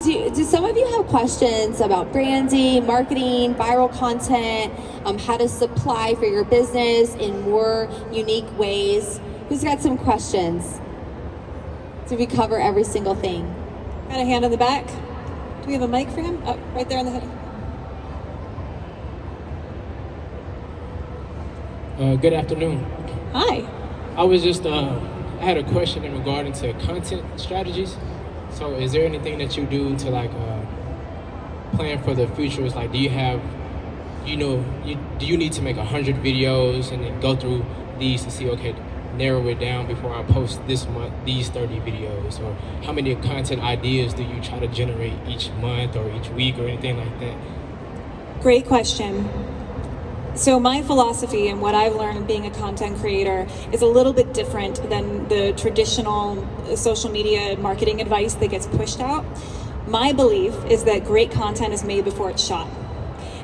Do some of you have questions about branding, marketing, viral content, how to supply for your business in more unique ways? Who's got some questions? Did we cover every single thing? Got a hand in the back? Do we have a mic for him? Oh, right there on the hood. Good afternoon. Hi. I was just, I had a question in regarding to content strategies. So is there anything that you do to like plan for the future? Is like, do you have, do you need to make 100 videos and then go through these to see, okay, narrow it down before I post this month, these 30 videos? Or how many content ideas do you try to generate each month or each week or anything like that? Great question. So my philosophy and what I've learned being a content creator is a little bit different than the traditional social media marketing advice that gets pushed out. My belief is that great content is made before it's shot.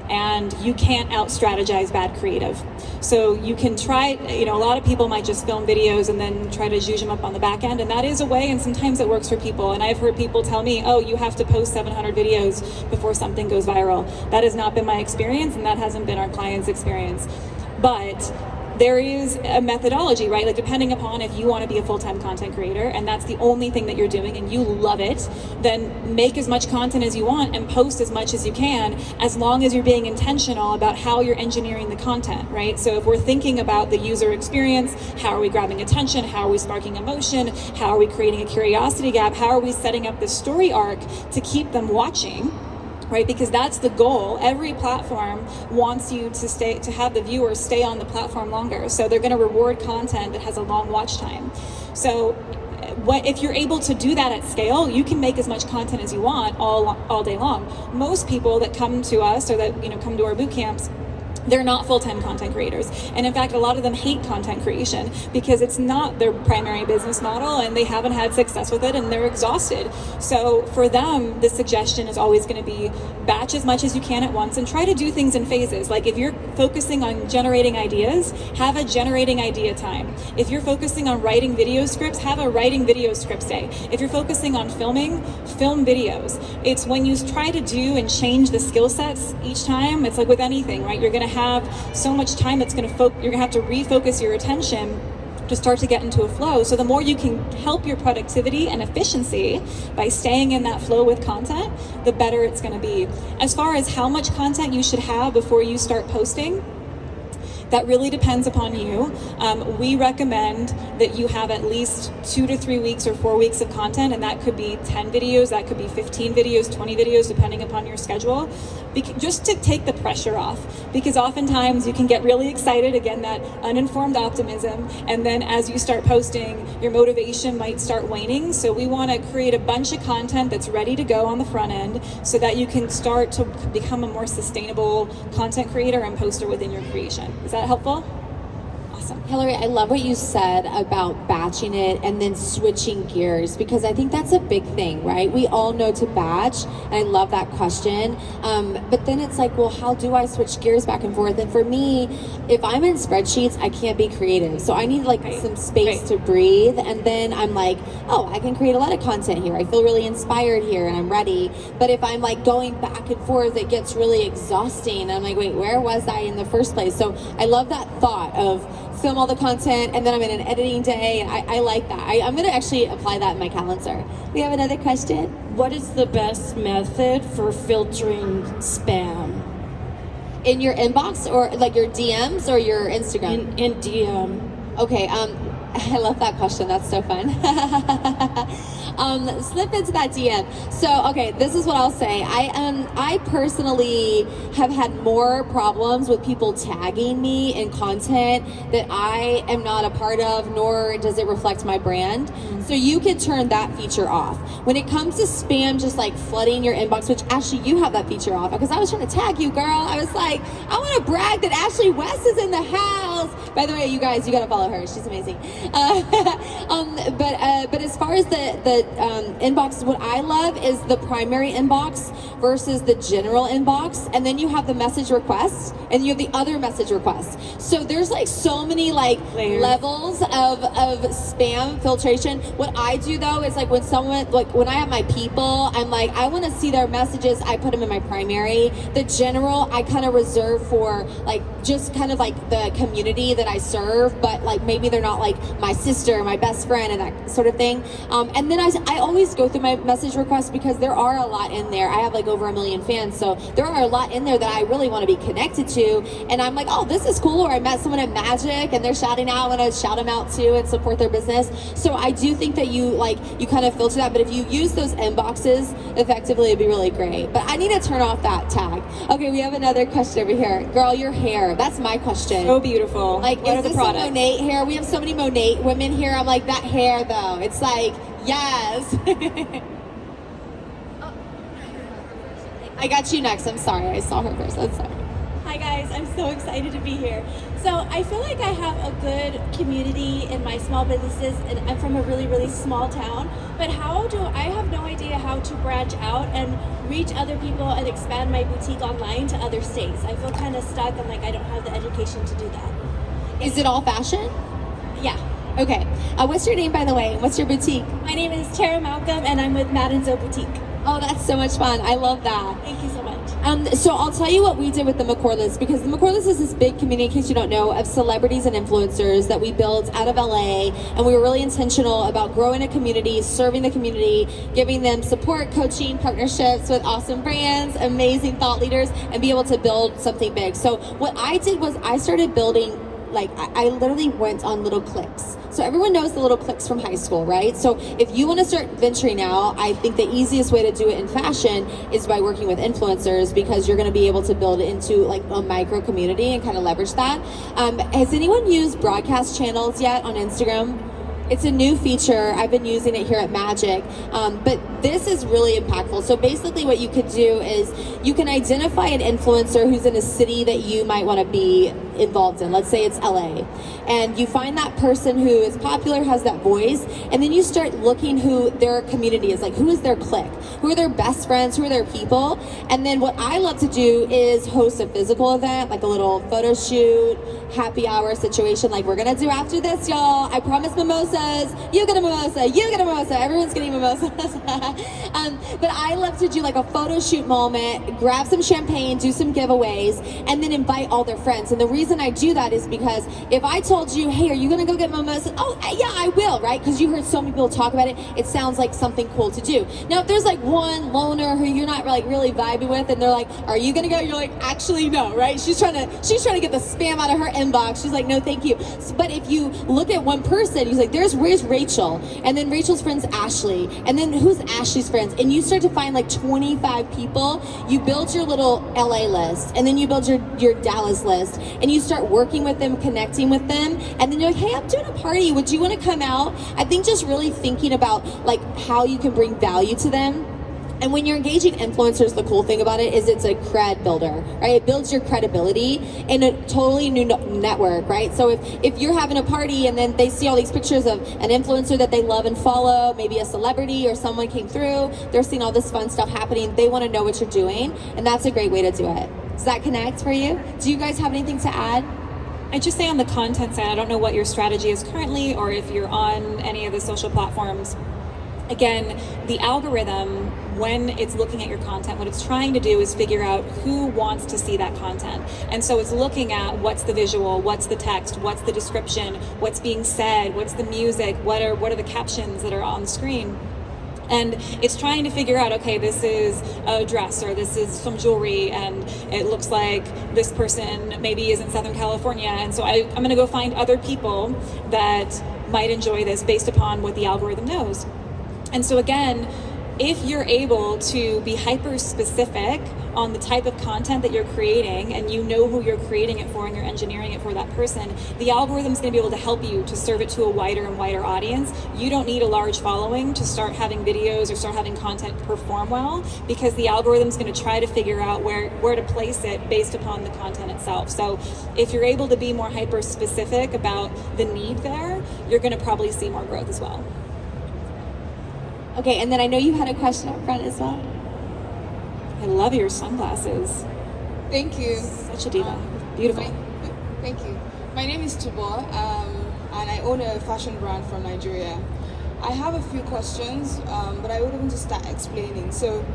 And you can't out-strategize bad creative. So you can try, a lot of people might just film videos and then try to zhuzh them up on the back end, and that is a way, and sometimes it works for people. And I've heard people tell me, oh, you have to post 700 videos before something goes viral. That has not been my experience, and that hasn't been our clients' experience. But there is a methodology, right? Like depending upon if you want to be a full-time content creator and that's the only thing that you're doing and you love it, then make as much content as you want and post as much as you can, as long as you're being intentional about how you're engineering the content, right? So if we're thinking about the user experience, how are we grabbing attention? How are we sparking emotion? How are we creating a curiosity gap? How are we setting up the story arc to keep them watching? Right, because that's the goal. Every platform wants you to have the viewers stay on the platform longer. So they're going to reward content that has a long watch time. So if you're able to do that at scale, you can make as much content as you want all day long. Most people that come to us or that come to our boot camps, they're not full-time content creators. And in fact, a lot of them hate content creation because it's not their primary business model and they haven't had success with it and they're exhausted. So for them, the suggestion is always going to be batch as much as you can at once and try to do things in phases. Like if you're focusing on generating ideas, have a generating idea time. If you're focusing on writing video scripts, have a writing video scripts day. If you're focusing on filming, film videos. It's when you try to do and change the skill sets each time, it's like with anything, right? You're going to have so much time that's going to you're going to have to refocus your attention to start to get into a flow. So the more you can help your productivity and efficiency by staying in that flow with content, the better it's going to be. As far as how much content you should have before you start posting, that really depends upon you. We recommend that you have at least 2 to 3 weeks or 4 weeks of content, and that could be 10 videos, that could be 15 videos, 20 videos, depending upon your schedule, just to take the pressure off. Because oftentimes you can get really excited, again, that uninformed optimism, and then as you start posting, your motivation might start waning. So we want to create a bunch of content that's ready to go on the front end so that you can start to become a more sustainable content creator and poster within your creation. Is that helpful? Awesome. Hilary, I love what you said about batching it and then switching gears, because I think that's a big thing, right? We all know to batch, and I love that question. But then it's like, well, how do I switch gears back and forth? And for me, if I'm in spreadsheets, I can't be creative. So I need like some space to breathe. And then I'm like, oh, I can create a lot of content here. I feel really inspired here and I'm ready. But if I'm like going back and forth, it gets really exhausting. I'm like, wait, where was I in the first place? So I love that thought of film all the content and then I'm in an editing day, and I like that. I'm going to actually apply that in my calendar. We have another question. What is the best method for filtering spam? In your inbox or like your DMs or your Instagram? In DM. Okay, I love that question. That's so fun. Slip into that DM. So, okay, this is what I'll say. I personally have had more problems with people tagging me in content that I am not a part of, nor does it reflect my brand. So you can turn that feature off. When it comes to spam just like flooding your inbox, which actually you have that feature off, because I was trying to tag you, girl. I was like, I want to brag that Ashley West is in the house. By the way, you guys, you got to follow her. She's amazing. But as far as the inbox, what I love is the primary inbox versus the general inbox, and then you have the message requests, and you have the other message requests. So there's like so many like Layers. levels of spam filtration. What I do though is like when someone, like when I have my people, I'm like, I want to see their messages, I put them in my primary. The general, I kind of reserve for like just kind of like the community that I serve, but like maybe they're not like my sister, my best friend, and that sort of thing. And then I always go through my message requests because there are a lot in there. I have like over 1 million fans, so there are a lot in there that I really want to be connected to. And I'm like, oh, this is cool. Or I met someone at Magic and they're shouting out, and I shout them out too and support their business. So I do think that you kind of filter that, but if you use those inboxes effectively, it'd be really great. But I need to turn off that tag. Okay, we have another question over here. Girl, your hair, that's my question. So beautiful. Like, what are is the this a products? Monet hair? We have so many Monet women here. I'm like, that hair though, it's like, yes. I got you next. I'm sorry. I saw her first. I'm sorry. Hi guys, I'm so excited to be here. So I feel like I have a good community in my small businesses, and I'm from a really, really small town. But I have no idea how to branch out and reach other people and expand my boutique online to other states. I feel kind of stuck. I'm like, I don't have the education to do that. Is it all fashion? Yeah. Okay. What's your name, by the way? What's your boutique? My name is Tara Malcolm, and I'm with Madden Zoe Boutique. Oh, that's so much fun. I love that. Thank you so much. So I'll tell you what we did with the McCord list, because the McCord list is this big community, in case you don't know, of celebrities and influencers that we built out of LA, and we were really intentional about growing a community, serving the community, giving them support, coaching, partnerships with awesome brands, amazing thought leaders, and be able to build something big. So what I did was I started building, like I literally went on little clicks. So everyone knows the little clicks from high school, right? So if you want to start venturing out, I think the easiest way to do it in fashion is by working with influencers, because you're going to be able to build it into like a micro community and kind of leverage that. Has anyone used broadcast channels yet on Instagram? It's a new feature. I've been using it here at Magic, but this is really impactful. So basically what you could do is you can identify an influencer who's in a city that you might want to be involved in. Let's say it's LA. And you find that person who is popular, has that voice, and then you start looking who their community is, like who is their clique, who are their best friends, who are their people. And then what I love to do is host a physical event, like a little photo shoot, happy hour situation like we're gonna do after this, y'all. I promise mimosas. You get a mimosa, you get a mimosa, everyone's getting mimosas. But I love to do like a photo shoot moment, grab some champagne, do some giveaways, and then invite all their friends. And the reason I do that is because if I told you, hey, are you gonna go get mimosas? Oh, yeah, I will, right? Because you heard so many people talk about it, it sounds like something cool to do. Now, if there's like one loner who you're not like really vibing with, and they're like, are you gonna go? You're like, actually, no, right? She's trying to get the spam out of her inbox. She's like, no, thank you. But if you look at one person, you're like, where's Rachel? And then Rachel's friend's Ashley. And then who's Ashley's friends? And you start to find like 25 people. You build your little LA list, and then you build your Dallas list, and you start working with them, connecting with them. And then you're like, hey, I'm doing a party. Would you want to come out? I think just really thinking about like how you can bring value to them. And when you're engaging influencers, the cool thing about it is it's a cred builder, right? It builds your credibility in a totally new network, right? So if you're having a party and then they see all these pictures of an influencer that they love and follow, maybe a celebrity or someone came through, they're seeing all this fun stuff happening, they want to know what you're doing, and that's a great way to do it. Does that connect for you? Do you guys have anything to add? I just say on the content side, I don't know what your strategy is currently, or if you're on any of the social platforms. Again, the algorithm, when it's looking at your content, what it's trying to do is figure out who wants to see that content. And so it's looking at what's the visual, what's the text, what's the description, what's being said, what's the music, what are the captions that are on the screen. And it's trying to figure out, okay, this is a dress, or this is some jewelry, and it looks like this person maybe is in Southern California, and so I'm gonna go find other people that might enjoy this based upon what the algorithm knows. And so again, if you're able to be hyper specific on the type of content that you're creating, and you know who you're creating it for and you're engineering it for that person, the algorithm's going to be able to help you to serve it to a wider and wider audience. You don't need a large following to start having videos or start having content perform well, because the algorithm's going to try to figure out where to place it based upon the content itself. So if you're able to be more hyper specific about the need there, you're going to probably see more growth as well. Okay, and then I know you had a question up front as well. I love your sunglasses. Thank you. Such a diva. Beautiful. Thank you. My name is Tubo, and I own a fashion brand from Nigeria. I have a few questions, but I would want to start explaining. So,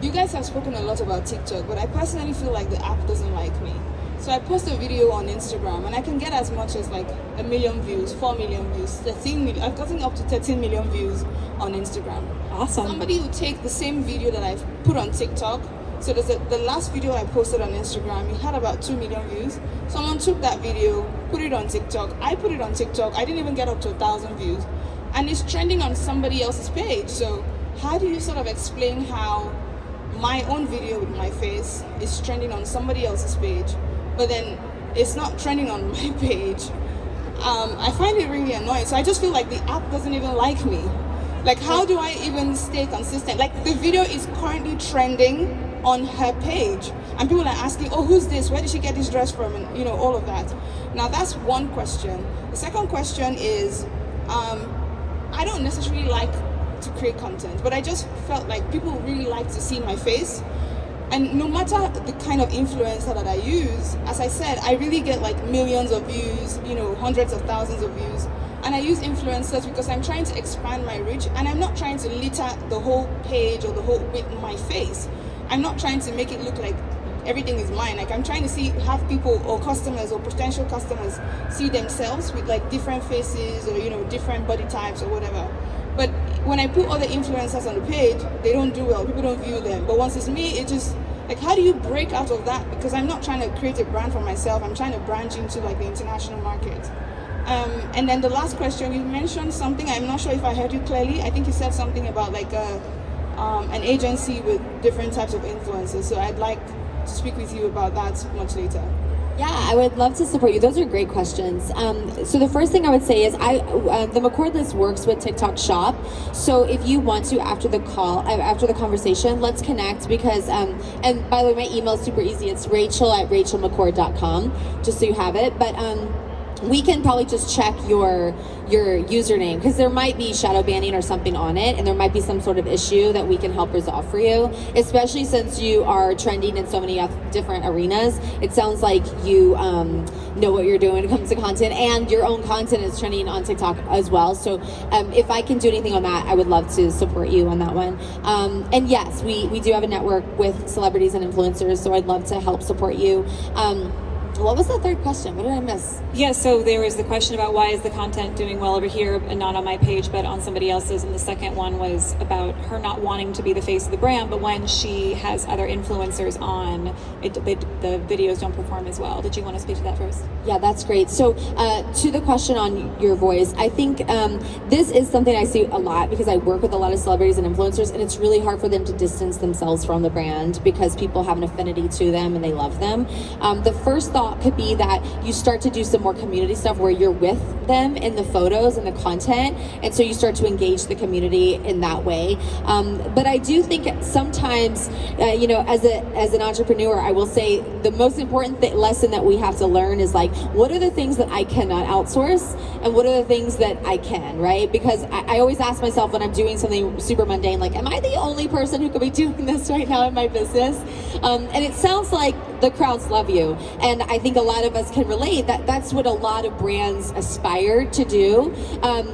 you guys have spoken a lot about TikTok, but I personally feel like the app doesn't like me. So I post a video on Instagram, and I can get as much as like 1 million views, 4 million views, 13 million. I've gotten up to 13 million views on Instagram. Awesome. Somebody will take the same video that I've put on TikTok. So the last video I posted on Instagram, it had about 2 million views. Someone took that video, put it on TikTok. I put it on TikTok. I didn't even get up to 1,000 views. And it's trending on somebody else's page. So how do you sort of explain how my own video with my face is trending on somebody else's page, but then it's not trending on my page? I find it really annoying. So I just feel like the app doesn't even like me. Like, how do I even stay consistent? Like, the video is currently trending on her page, and people are asking, oh, who's this? Where did she get this dress from? And, you know, all of that. Now, that's one question. The second question is, I don't necessarily like to create content, but I just felt like people really like to see my face. And no matter the kind of influencer that I use, as I said, I really get like millions of views, you know, hundreds of thousands of views. And I use influencers because I'm trying to expand my reach, and I'm not trying to litter the whole page or the whole with my face. I'm not trying to make it look like everything is mine. Like, I'm trying to have people or customers or potential customers see themselves with like different faces or, you know, different body types or whatever. But when I put other influencers on the page, they don't do well. People don't view them. But once it's me, it just, like, how do you break out of that? Because I'm not trying to create a brand for myself. I'm trying to branch into like the international market. And then the last question, you mentioned something, I'm not sure if I heard you clearly. I think you said something about like an agency with different types of influencers. So I'd like to speak with you about that much later. Yeah, I would love to support you. Those are great questions. So the first thing I would say is the McCord list works with TikTok Shop. So if you want to, after the conversation, let's connect because, and by the way, my email is super easy. It's rachel@rachelmccord.com, just so you have it. But we can probably just check your username because there might be shadow banning or something on it, and there might be some sort of issue that we can help resolve for you, especially since you are trending in so many different arenas. It sounds like you know what you're doing when it comes to content, and your own content is trending on TikTok as well. So if I can do anything on that, I would love to support you on that one. And yes, we do have a network with celebrities and influencers, so I'd love to help support you. What was the third question? What did I miss? Yeah, so there was the question about why is the content doing well over here and not on my page but on somebody else's, and the second one was about her not wanting to be the face of the brand, but when she has other influencers on, the videos don't perform as well. Did you want to speak to that first? Yeah, that's great. So to the question on your voice, I think this is something I see a lot because I work with a lot of celebrities and influencers, and it's really hard for them to distance themselves from the brand because people have an affinity to them and they love them. The first thought could be that you start to do some more community stuff where you're with them in the photos and the content, and so you start to engage the community in that way. But I do think sometimes, you know, as an entrepreneur, I will say the most important lesson that we have to learn is like, what are the things that I cannot outsource and what are the things that I can, right? Because I always ask myself when I'm doing something super mundane, like, am I the only person who could be doing this right now in my business? And it sounds like the crowds love you, and I think a lot of us can relate that that's what a lot of brands aspire to do.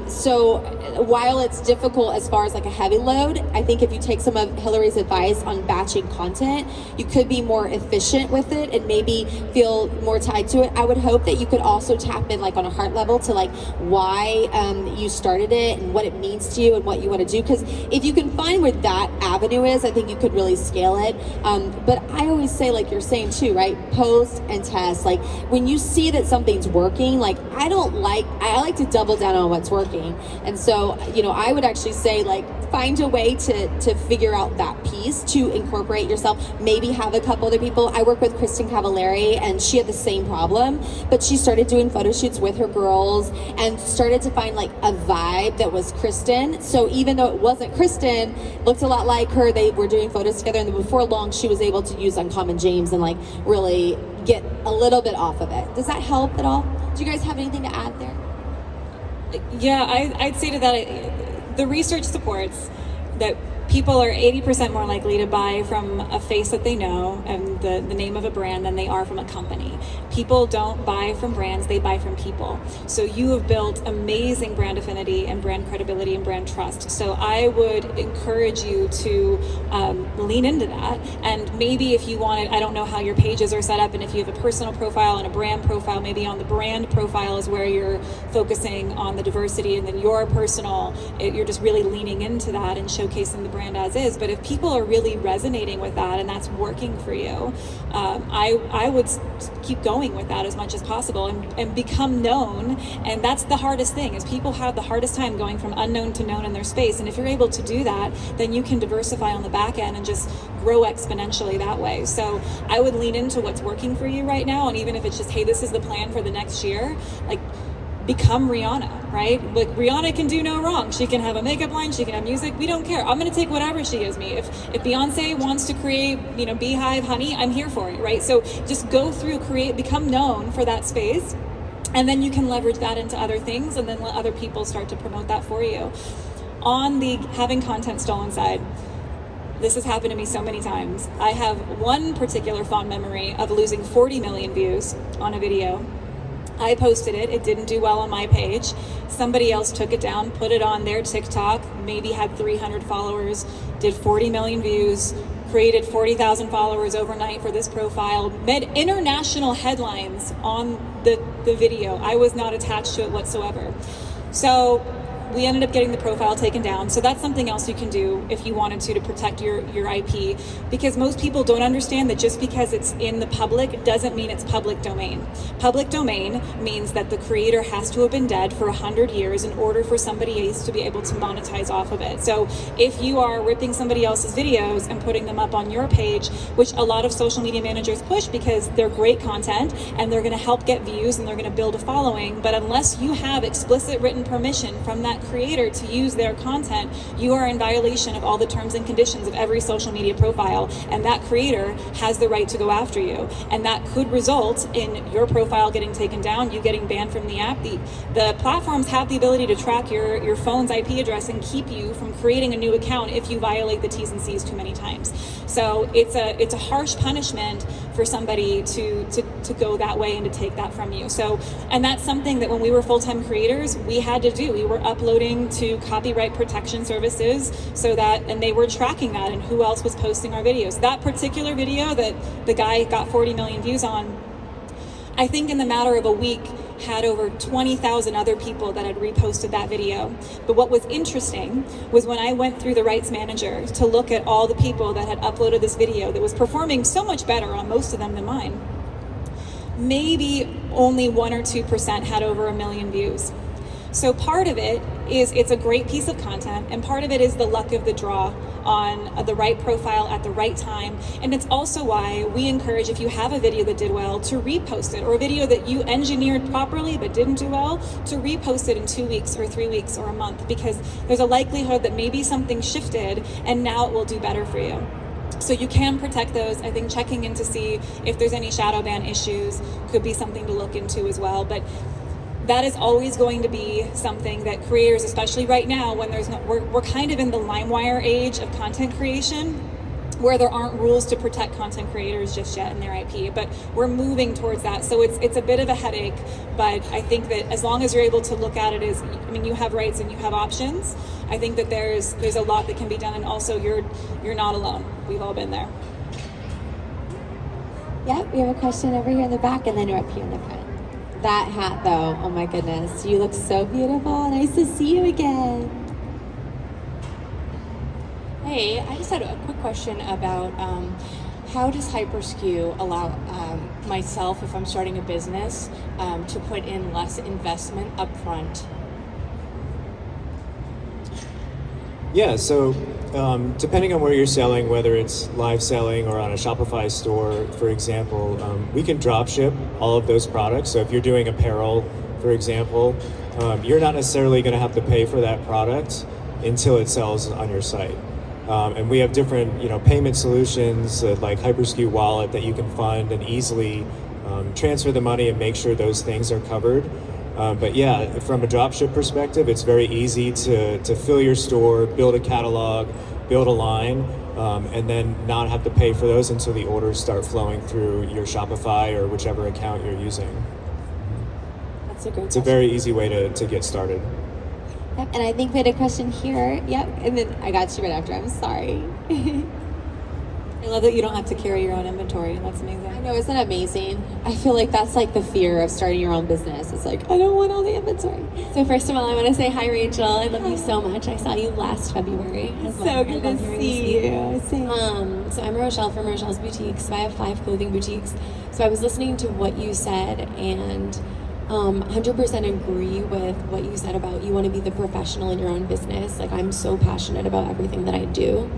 So while it's difficult as far as like a heavy load, I think if you take some of Hilary's advice on batching content, you could be more efficient with it and maybe feel more tied to it. I would hope that you could also tap in like on a heart level to like why you started it and what it means to you and what you want to do, because if you can find where that avenue is, I think you could really scale it. But I always say, like you're saying too, right? Post and test. Like when you see that something's working, like I like to double down on what's working. And so, you know, I would actually say like find a way to figure out that piece to incorporate yourself. Maybe have a couple other people. I work with Kristen Cavallari, and she had the same problem, but she started doing photo shoots with her girls and started to find like a vibe that was Kristen. So even though it wasn't Kristen, looked a lot like her, they were doing photos together, and then before long she was able to use Uncommon James and like really get a little bit off of it. Does that help at all? Do you guys have anything to add there? Yeah, I'd say to that, the research supports that People are 80% more likely to buy from a face that they know and the name of a brand than they are from a company. People don't buy from brands, they buy from people. So you have built amazing brand affinity and brand credibility and brand trust. So I would encourage you to lean into that. And maybe if you wanted, I don't know how your pages are set up, and if you have a personal profile and a brand profile, maybe on the brand profile is where you're focusing on the diversity, and then your personal, you're just really leaning into that and showcasing the brand as is. But if people are really resonating with that and that's working for you, I would keep going with that as much as possible and become known. And that's the hardest thing, is people have the hardest time going from unknown to known in their space. And if you're able to do that, then you can diversify on the back end and just grow exponentially that way. So I would lean into what's working for you right now. And even if it's just, hey, this is the plan for the next year, like, become Rihanna, right? Like, Rihanna can do no wrong. She can have a makeup line, she can have music, we don't care. I'm gonna take whatever she gives me. If Beyonce wants to create, Beehive Honey, I'm here for it, right? So just go through, become known for that space, and then you can leverage that into other things, and then let other people start to promote that for you. On the having content stolen side, this has happened to me so many times. I have one particular fond memory of losing 40 million views on a video. I posted it, it didn't do well on my page. Somebody else took it down, put it on their TikTok, maybe had 300 followers, did 40 million views, created 40,000 followers overnight for this profile, made international headlines on the video. I was not attached to it whatsoever. So we ended up getting the profile taken down. So that's something else you can do if you wanted to protect your IP, because most people don't understand that just because it's in the public doesn't mean it's public domain. Public domain means that the creator has to have been dead for 100 years in order for somebody else to be able to monetize off of it. So if you are ripping somebody else's videos and putting them up on your page, which a lot of social media managers push because they're great content and they're gonna help get views and they're gonna build a following, but unless you have explicit written permission from that creator to use their content, you are in violation of all the terms and conditions of every social media profile, and that creator has the right to go after you. And that could result in your profile getting taken down, you getting banned from the app. The platforms have the ability to track your phone's IP address and keep you from creating a new account if you violate the T's and C's too many times. So it's a harsh punishment for somebody to go that way and to take that from you. So, and that's something that when we were full-time creators, we had to do. We were uploading to copyright protection services and they were tracking that and who else was posting our videos. That particular video that the guy got 40 million views on, I think in the matter of a week, had over 20,000 other people that had reposted that video. But what was interesting was when I went through the rights manager to look at all the people that had uploaded this video that was performing so much better on most of them than mine, maybe only 1 or 2% had over 1 million views. So part of it is it's a great piece of content, and part of it is the luck of the draw on the right profile at the right time. And it's also why we encourage, if you have a video that did well, to repost it, or a video that you engineered properly but didn't do well, to repost it in 2 weeks or 3 weeks or a month, because there's a likelihood that maybe something shifted and now it will do better for you. So you can protect those. I think checking in to see if there's any shadow ban issues could be something to look into as well. But that is always going to be something that creators, especially right now when we're kind of in the LimeWire age of content creation, where there aren't rules to protect content creators just yet in their IP, but we're moving towards that. So it's a bit of a headache, but I think that as long as you're able to look at it as, you have rights and you have options, I think that there's a lot that can be done, and also you're not alone. We've all been there. Yep, we have a question over here in the back, and then you're up here in the front. That hat though, oh my goodness, you look so beautiful. Nice to see you again. Hey, I just had a quick question about how does HyperSKU allow myself, if I'm starting a business, to put in less investment upfront? Yeah, so depending on where you're selling, whether it's live selling or on a Shopify store, for example, we can drop ship all of those products. So if you're doing apparel, for example, you're not necessarily going to have to pay for that product until it sells on your site. And we have different, payment solutions like HyperSKU Wallet that you can fund and easily transfer the money and make sure those things are covered. But yeah, from a dropship perspective, it's very easy to fill your store, build a catalog, build a line, and then not have to pay for those until the orders start flowing through your Shopify or whichever account you're using. That's a great It's a very easy way to get started. Yep, and I think we had a question here. Yep, and then I got you right after. I'm sorry. I love that you don't have to carry your own inventory. That's amazing. I know, isn't that amazing? I feel like that's like the fear of starting your own business. It's like, I don't want all the inventory. So first of all, I want to say hi, Rachel. I love you so much. I saw you last February. So good to see you. So I'm Rochelle from Rochelle's Boutiques. So I have 5 clothing boutiques. So I was listening to what you said, and 100% agree with what you said about you want to be the professional in your own business. Like, I'm so passionate about everything that I do.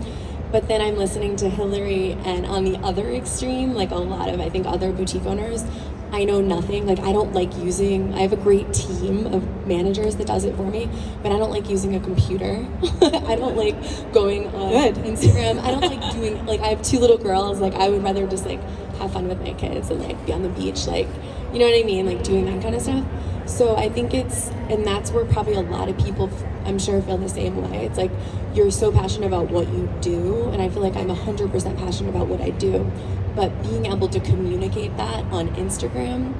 But then I'm listening to Hilary, and on the other extreme, like a lot of, I think, other boutique owners, I know nothing. Like, I don't like using, I have a great team of managers that does it for me, but I don't like using a computer. I don't like going on Instagram. I don't like doing, like, I have 2 little girls. Like, I would rather just, like, have fun with my kids and, like, be on the beach, like, you know what I mean? Like, doing that kind of stuff. So I think and that's where probably a lot of people, I'm sure, feel the same way. It's like, you're so passionate about what you do, and I feel like I'm 100% passionate about what I do. But being able to communicate that on Instagram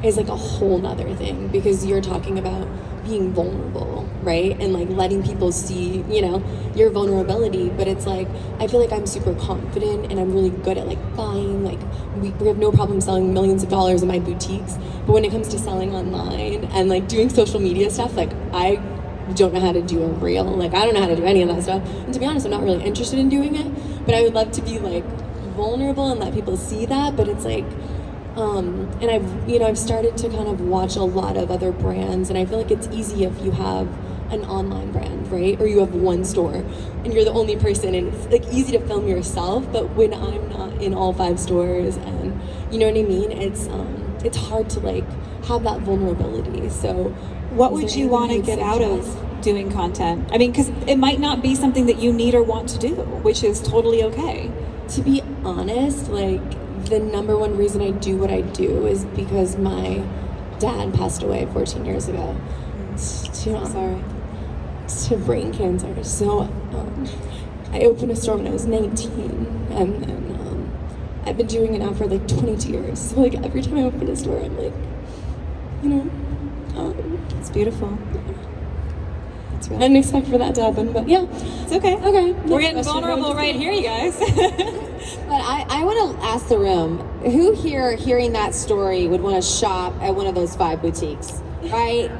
is like a whole nother thing, because you're talking about being vulnerable, right? And like letting people see, you know, your vulnerability. But it's like, I feel like I'm super confident and I'm really good at like buying, like we have no problem selling millions of dollars in my boutiques. But when it comes to selling online and like doing social media stuff, like I don't know how to do a reel. Like, I don't know how to do any of that stuff. And to be honest, I'm not really interested in doing it, but I would love to be like vulnerable and let people see that. But it's like, and I've started to kind of watch a lot of other brands, and I feel like it's easy if you have an online brand, right? Or you have one store and you're the only person, and it's like easy to film yourself. But when I'm not in all 5 stores, and you know what I mean, it's hard to like have that vulnerability. So what would you want to get out of doing content? I mean, because it might not be something that you need or want to do, which is totally okay. To be honest, like, the number one reason I do what I do is because my dad passed away 14 years ago. To brain cancer. So I opened a store when I was 19, and then I've been doing it now for like 22 years. So like every time I open a store, I'm like, you know, it's beautiful. I didn't expect for that to happen, but yeah, it's okay. Okay, we're getting vulnerable right here, you guys. But I want to ask the room, who here hearing that story would want to shop at one of those 5 boutiques, right?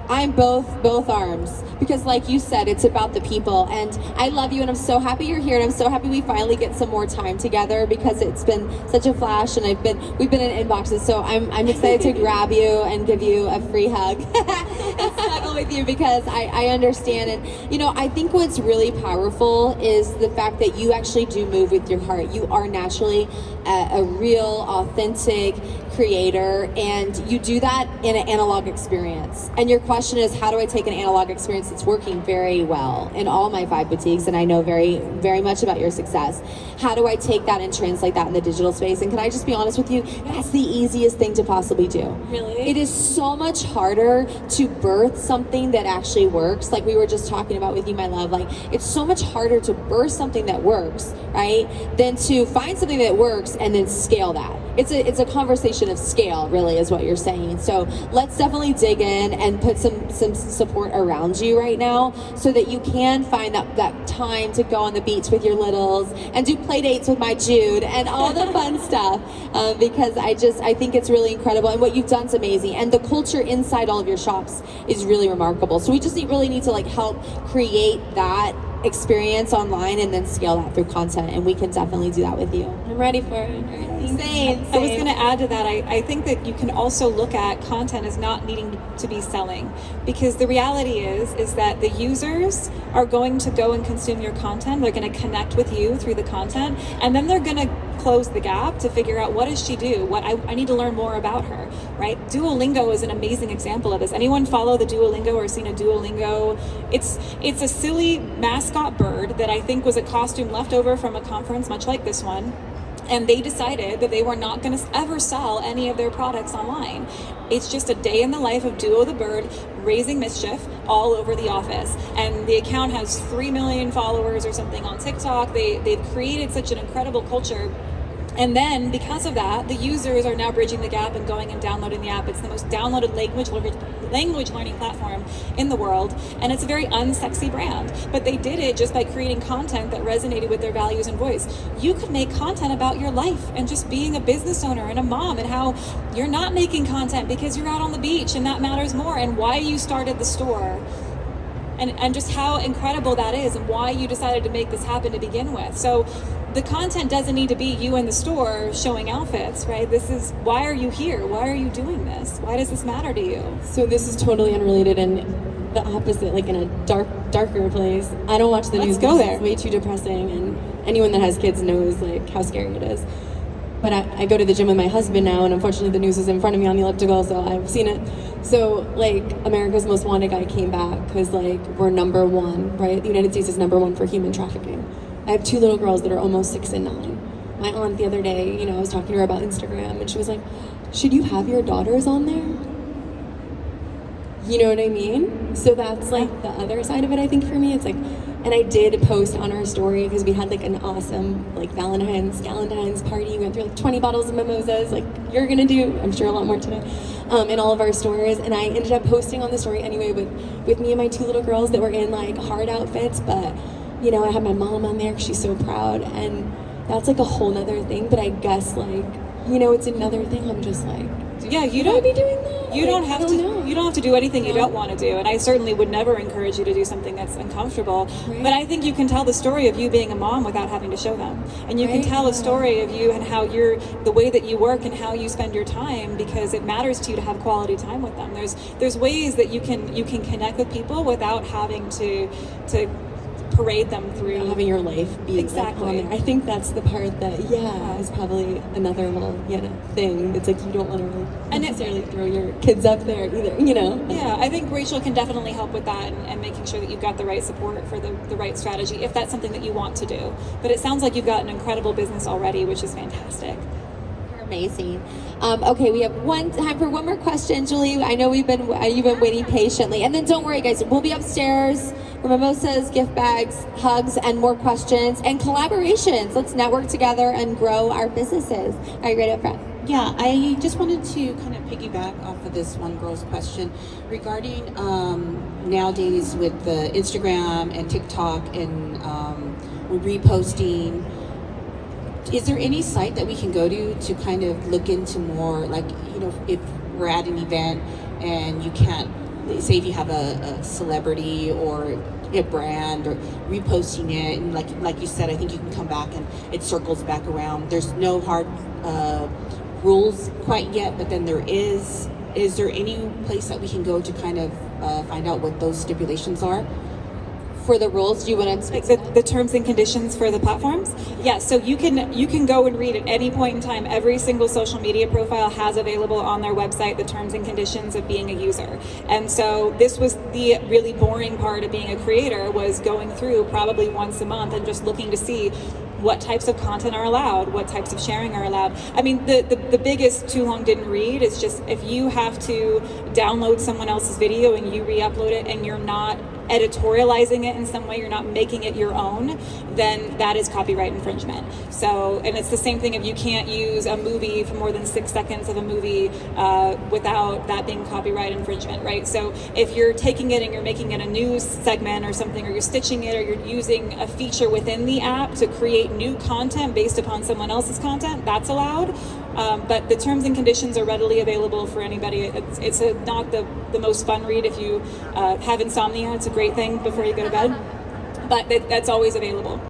I'm both arms, because like you said, it's about the people, and I love you, and I'm so happy you're here, and I'm so happy we finally get some more time together, because it's been such a flash, and we've been in inboxes, so I'm excited to grab you and give you a free hug and snuggle with you, because I understand. And you know, I think what's really powerful is the fact that you actually do move with your heart. You are naturally a real, authentic creator, and you do that in an analog experience. And your question is, how do I take an analog experience that's working very well in all my 5 boutiques, and I know very, very much about your success? How do I take that and translate that in the digital space? And can I just be honest with you, that's the easiest thing to possibly do. Really? It is so much harder to birth something that actually works, like we were just talking about with you, my love. Like, it's so much harder to birth something that works, right, than to find something that works and then scale that. It's a conversation of scale, really, is what you're saying. So let's definitely dig in and put some support around you right now, so that you can find that time to go on the beach with your littles and do play dates with my Jude and all the fun stuff, because I think it's really incredible, and what you've done is amazing, and the culture inside all of your shops is really remarkable. So we just really need to like help create that experience online and then scale that through content, and we can definitely do that with you. I'm ready for it. Same. I was going to add to that, I think that you can also look at content as not needing to be selling, because the reality is that the users are going to go and consume your content. They're going to connect with you through the content, and then they're going to close the gap to figure out, what does she do? What I need to learn more about her, right? Duolingo is an amazing example of this. Anyone follow the Duolingo or seen a Duolingo? It's a silly mascot bird that I think was a costume left over from a conference, much like this one. and they decided that they were not going to ever sell any of their products online. It's just a day in the life of Duo the Bird raising mischief all over the office. And the account has 3 million followers or something on TikTok. They've created such an incredible culture. And then, because of that, the users are now bridging the gap and going and downloading the app. It's the most downloaded language learning platform in the world, and it's a very unsexy brand. But they did it just by creating content that resonated with their values and voice. You could make content about your life and just being a business owner and a mom, and how you're not making content because you're out on the beach and that matters more, and why you started the store. And just how incredible that is, and why you decided to make this happen to begin with. So the content doesn't need to be you in the store showing outfits, right? This is, why are you here? Why are you doing this? Why does this matter to you? So this is totally unrelated and the opposite, like in a darker place. I don't watch the news. Let's go there. It's way too depressing, and anyone that has kids knows like how scary it is. But I go to the gym with my husband now, and unfortunately the news is in front of me on the elliptical, so I've seen it. So like America's Most Wanted guy came back because like we're #1, right? The United States is #1 for human trafficking. I have 2 little girls that are almost 6 and 9. My aunt the other day, I was talking to her about Instagram, and she was like, should you have your daughters on there? You know what I mean? So that's like the other side of it, I think, for me. It's like, and I did post on our story because we had like an awesome like Valentine's party. We went through like 20 bottles of mimosas, like you're gonna do, I'm sure a lot more today, in all of our stores. And I ended up posting on the story anyway with me and my 2 little girls that were in like hard outfits, but I had my mom on there because she's so proud, and that's like a whole nother thing. But I guess like, it's another thing. I'm just like, yeah, you don't don't be doing that. You don't have to. You don't have to do anything you don't want to do, and I certainly would never encourage you to do something that's uncomfortable. Right. But I think you can tell the story of you being a mom without having to show them, and you can tell a story of you and how the way that you work and how you spend your time, because it matters to you to have quality time with them. There's ways that you can connect with people without having to parade them through having your life be exactly. Like on there. I think that's the part that is probably another little thing. It's like you don't want to really necessarily throw your kids up there either. Yeah, I think Rachel can definitely help with that and making sure that you've got the right support for the right strategy if that's something that you want to do. But it sounds like you've got an incredible business already, which is fantastic. Amazing. Okay, we have time for one more question, Julie. I know you've been waiting patiently, and then don't worry, guys. We'll be upstairs for mimosas, gift bags, hugs, and more questions and collaborations. Let's network together and grow our businesses. Are you ready up front? Yeah, I just wanted to kind of piggyback off of this one girl's question regarding nowadays with the Instagram and TikTok and reposting. Is there any site that we can go to kind of look into more, like, if we're at an event and you can't, say if you have a celebrity or a brand or reposting it, and like you said, I think you can come back and it circles back around. There's no hard rules quite yet, but then there is there any place that we can go to kind of find out what those stipulations are? For the rules, do you want to speak the terms and conditions for the platforms? Yeah, so you can go and read at any point in time. Every single social media profile has available on their website the terms and conditions of being a user. And so this was the really boring part of being a creator, was going through probably once a month and just looking to see what types of content are allowed, what types of sharing are allowed. I mean, the biggest too long didn't read is just if you have to download someone else's video and you re-upload it and you're not editorializing it in some way, you're not making it your own, then that is copyright infringement. So, and it's the same thing if you can't use a movie for more than 6 seconds of a movie without that being copyright infringement, right? So if you're taking it and you're making it a news segment or something, or you're stitching it, or you're using a feature within the app to create new content based upon someone else's content, that's allowed. But the terms and conditions are readily available for anybody. It's not the most fun read if you have insomnia. It's a great thing before you go to bed, but that's always available.